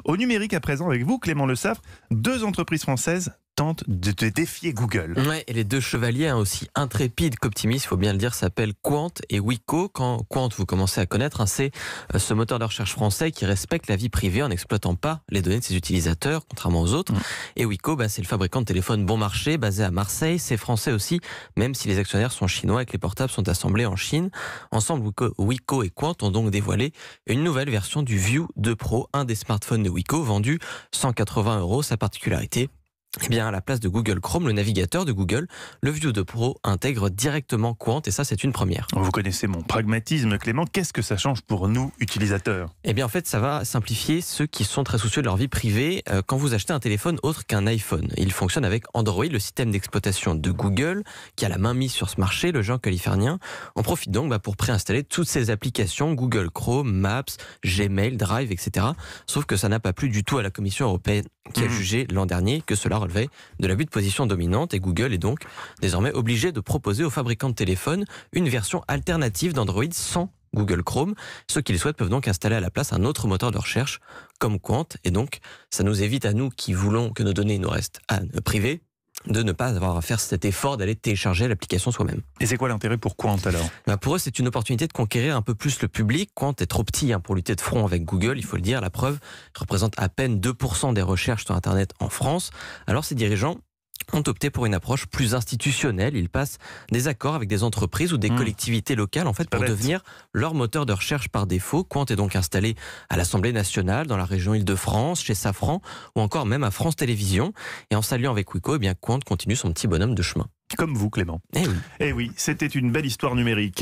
Au numérique à présent avec vous, Clément Le Saffre, deux entreprises françaises tentent de défier Google. Ouais, et les deux chevaliers, aussi intrépides qu'optimistes, il faut bien le dire, s'appellent Qwant et Wiko. Quand Qwant, vous commencez à connaître, c'est ce moteur de recherche français qui respecte la vie privée en n'exploitant pas les données de ses utilisateurs, contrairement aux autres. Et Wiko, c'est le fabricant de téléphones bon marché, basé à Marseille. C'est français aussi, même si les actionnaires sont chinois et que les portables sont assemblés en Chine. Ensemble, Wiko et Qwant ont donc dévoilé une nouvelle version du View 2 Pro, un des smartphones de Wiko, vendu 180 €. Sa particularité, à la place de Google Chrome, le navigateur de Google, le View 2 Pro intègre directement Qwant, et ça, c'est une première. Vous connaissez mon pragmatisme, Clément. Qu'est-ce que ça change pour nous, utilisateurs ? En fait, ça va simplifier ceux qui sont très soucieux de leur vie privée quand vous achetez un téléphone autre qu'un iPhone. Il fonctionne avec Android, le système d'exploitation de Google, qui a la main mise sur ce marché, le géant californien. On profite donc pour préinstaller toutes ces applications, Google Chrome, Maps, Gmail, Drive, etc. Sauf que ça n'a pas plu du tout à la Commission européenne, qui a jugé l'an dernier que cela relevait de l'abus de position dominante, et Google est donc désormais obligé de proposer aux fabricants de téléphones une version alternative d'Android sans Google Chrome. Ceux qui le souhaitent peuvent donc installer à la place un autre moteur de recherche comme Qwant, et donc ça nous évite à nous qui voulons que nos données nous restent privées de ne pas avoir à faire cet effort d'aller télécharger l'application soi-même. Et c'est quoi l'intérêt pour Qwant alors ? Pour eux, c'est une opportunité de conquérir un peu plus le public. Qwant est trop petit pour lutter de front avec Google, il faut le dire. La preuve représente à peine 2% des recherches sur Internet en France. Alors ces dirigeants ont opté pour une approche plus institutionnelle. Ils passent des accords avec des entreprises ou des collectivités locales pour devenir leur moteur de recherche par défaut. Qwant est donc installé à l'Assemblée nationale, dans la région Île-de-France, chez Safran, ou encore même à France Télévisions. Et en s'alliant avec Wiko, Qwant continue son petit bonhomme de chemin. Comme vous, Clément. Eh oui. Eh oui, c'était une belle histoire numérique.